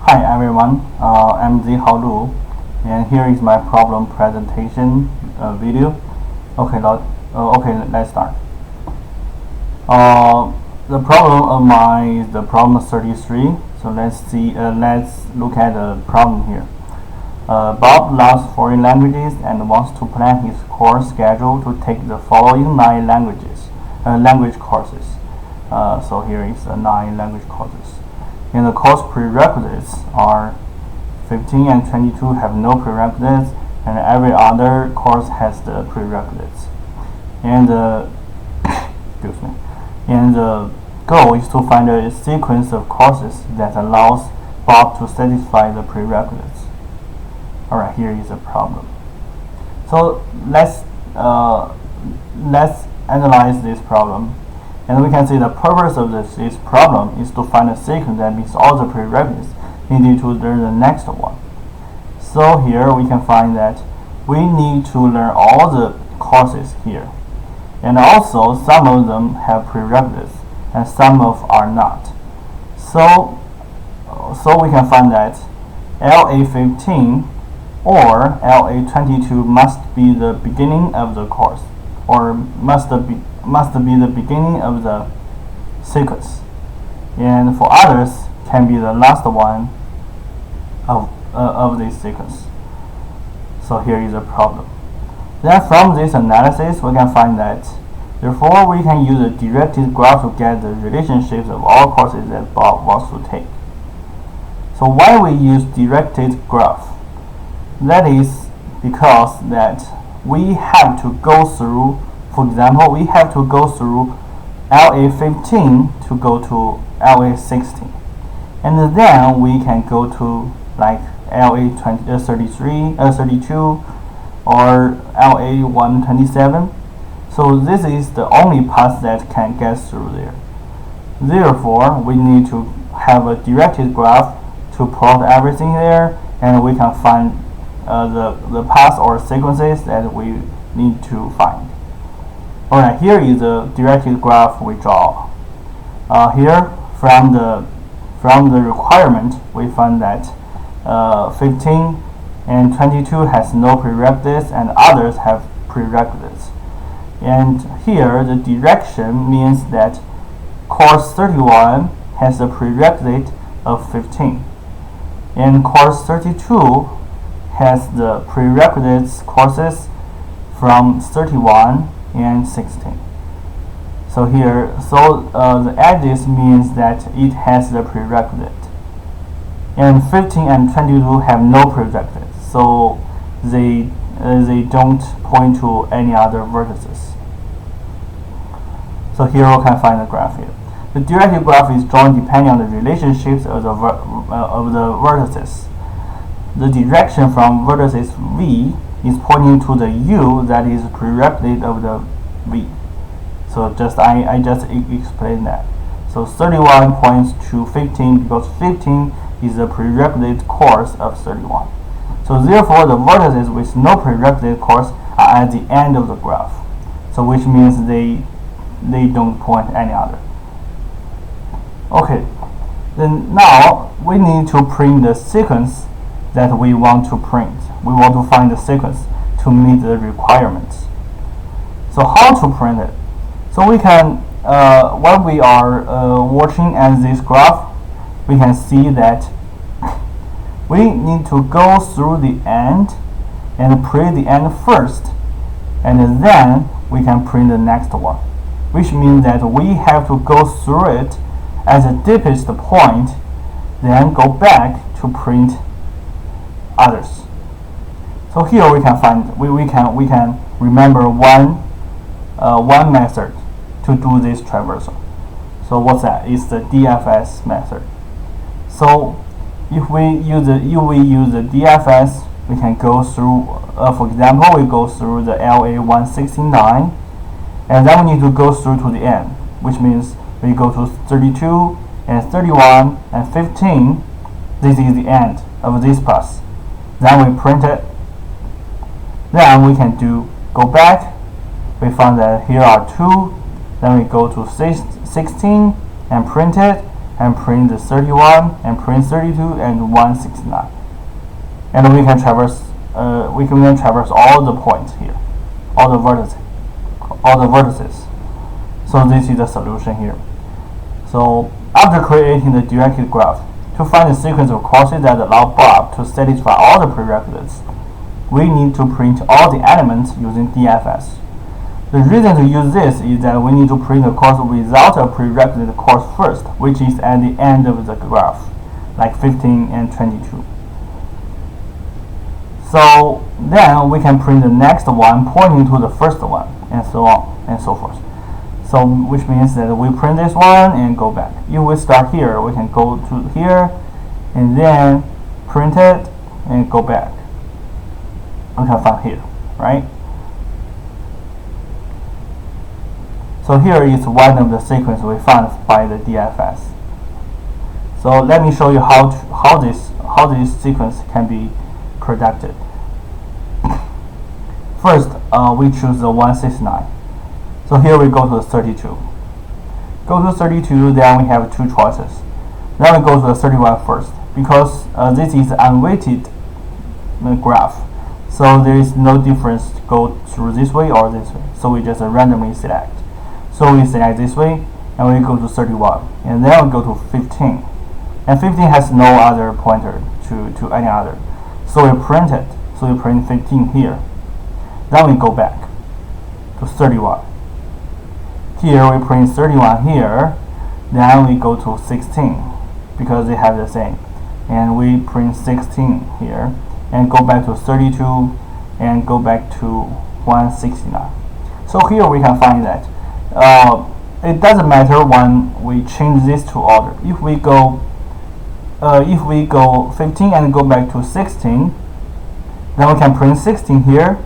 Hi everyone, I'm Zehao Lu, and here is my problem presentation video. Let's start. The problem of mine is the problem 33. So let's look at the problem here. Bob loves foreign languages and wants to plan his course schedule to take the following 9 language courses. So here is the 9 language courses. And the course prerequisites are 15 and 22 have no prerequisites, and every other course has the prerequisites. And excuse me. And the goal is to find a sequence of courses that allows Bob to satisfy the prerequisites. Alright, here is the problem. So let's analyze this problem. And we can see the purpose of this problem is to find a sequence that meets all the prerequisites needed to learn the next one. So here we can find that we need to learn all the courses here. And also some of them have prerequisites and some of are not. So we can find that LA15 or LA22 must be the beginning of the course, or must be the beginning of the sequence, and for others can be the last one of this sequence. So here is a problem. Then from this analysis we can find that therefore we can use a directed graph to get the relationships of all courses that Bob wants to take. So why we use directed graph? That is because that we have to go through, for example, we have to go through LA15 to go to LA16. And then we can go to like LA32 or LA127. So this is the only path that can get through there. Therefore, we need to have a directed graph to plot everything there, and we can find the paths or sequences that we need to find. Alright, here is the directed graph we draw. Here from the requirement we find that 15 and 22 has no prerequisites and others have prerequisites. And here the direction means that course 31 has a prerequisite of 15, and course 32 has the prerequisites courses from 31 and 16. So here, the edges means that it has the prerequisite, and 15 and 22 have no prerequisites, so they don't point to any other vertices. So here we can find the graph here. The directed graph is drawn depending on the relationships of the vertices. The direction from vertices V is pointing to the U that is prerequisite of the V. So I just explained that. So 31 points to 15 because 15 is the prerequisite course of 31. So therefore the vertices with no prerequisite course are at the end of the graph. So which means they don't point any other. Okay, then now we need to print the sequence that we want to print. We want to find the sequence to meet the requirements. So how to print it? So we can, when we are watching at this graph, we can see that we need to go through the end and print the end first, and then we can print the next one, which means that we have to go through it at the deepest point, then go back to print others. So here we can find we can remember one method to do this traversal. So what's that? It's the DFS method. So if we use the DFS, we can go through. For example, we go through the LA169, and then we need to go through to the end, which means we go to 32 and 31 and 15. This is the end of this path. Then we print it. Then we can go back. We found that here are 2. Then we go to 16 and print it, and print the 31 and print 32 and 169. And we can traverse all the points here, all the vertices. So this is the solution here. So after creating the directed graph, to find the sequence of courses that allow Bob to satisfy all the prerequisites, we need to print all the elements using DFS. The reason to use this is that we need to print the course without a prerequisite course first, which is at the end of the graph, like 15 and 22. So then we can print the next one pointing to the first one, and so on and so forth. So which means that we print this one and go back. If we start here, we can go to here and then print it and go back. We can find here, right? So here is one of the sequence we found by the DFS. So let me show you how this sequence can be produced. First, we choose the 169. So here we go to the 32. Go to 32, then we have two choices. Then we go to the 31 first, because this is unweighted graph. So there is no difference to go through this way or this way. So we just randomly select. So we select this way, and we go to 31. And then we go to 15. And 15 has no other pointer to any other. So we print it. So we print 15 here. Then we go back to 31. Here we print 31 here, then we go to 16 because they have the same, and we print 16 here and go back to 32 and go back to 169. So here we can find that it doesn't matter when we change this to order. If we go 15 and go back to 16, then we can print 16 here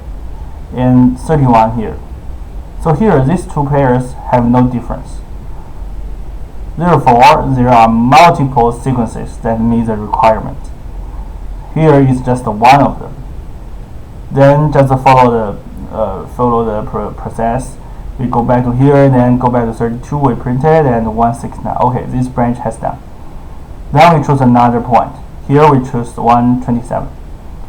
and 31 here. So here, these two pairs have no difference. Therefore, there are multiple sequences that meet the requirement. Here is just one of them. Then just follow the process. We go back to here, then go back to 32. We print it, and 169. Okay, this branch has done. Then we choose another point. Here we choose 127.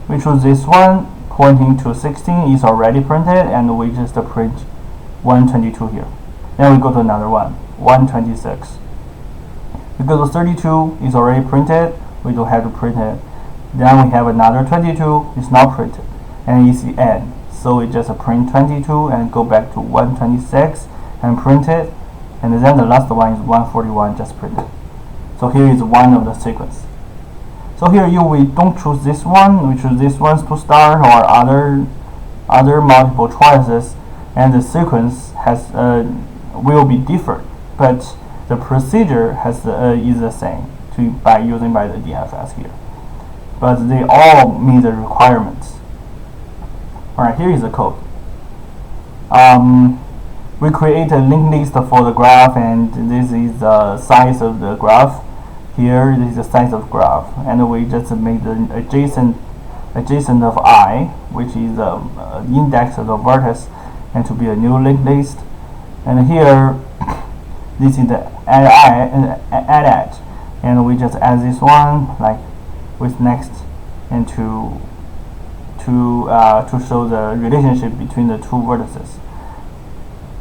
We choose this one pointing to 16 is already printed, and we just print 122 here. Then we go to another one, 126. We go to 32, is already printed, we don't have to print it. Then we have another 22, it's not printed, and it's the end. So we just print 22 and go back to 126 and print it, and then the last one is 141, just printed. So here is one of the sequence. So here we don't choose this one, we choose this ones to start or other multiple choices, and the sequence will be different, but the procedure is the same by using the DFS here. But they all meet the requirements. Alright, here is the code. We create a linked list for the graph, and this is the size of the graph. Here this is the size of graph, and we just make the adjacent of I, which is the index of the vertex, and to be a new linked list. And here this is the add, and we just add this one like with next, and to show the relationship between the two vertices.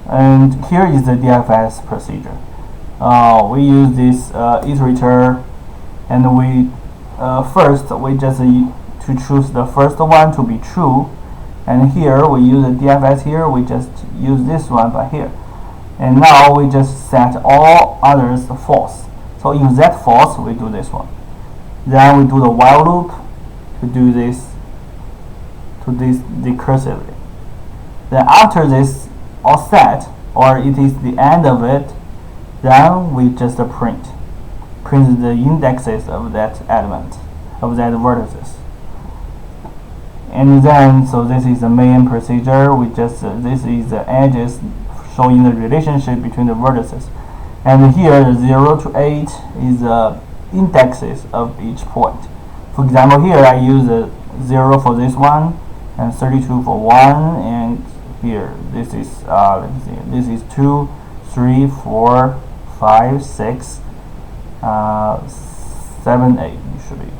And here is the DFS procedure. We use this iterator, and we first we just to choose the first one to be true. And here we use the DFS here, we just use this one by here. And now we just set all others false. So if that false, we do this one. Then we do the while loop to do this recursively. Then after this all set, or it is the end of it, then we just print the indexes of that element, of that vertices. And then, so this is the main procedure. We just this is the edges showing the relationship between the vertices. And here, the 0 to 8 is the indexes of each point. For example, here I use a 0 for this one, and 32 for 1, and here this is let me see, this is 2, 3, 4, 5, 6, 7 8 usually.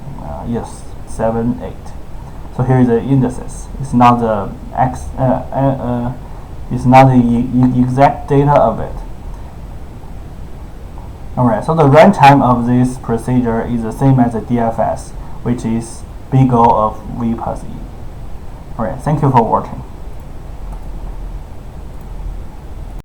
Yes, 7 8. So here is the indices. It's not the it's not the exact data of it. Alright, so the runtime of this procedure is the same as the DFS, which is big O of V plus E. Alright, thank you for watching.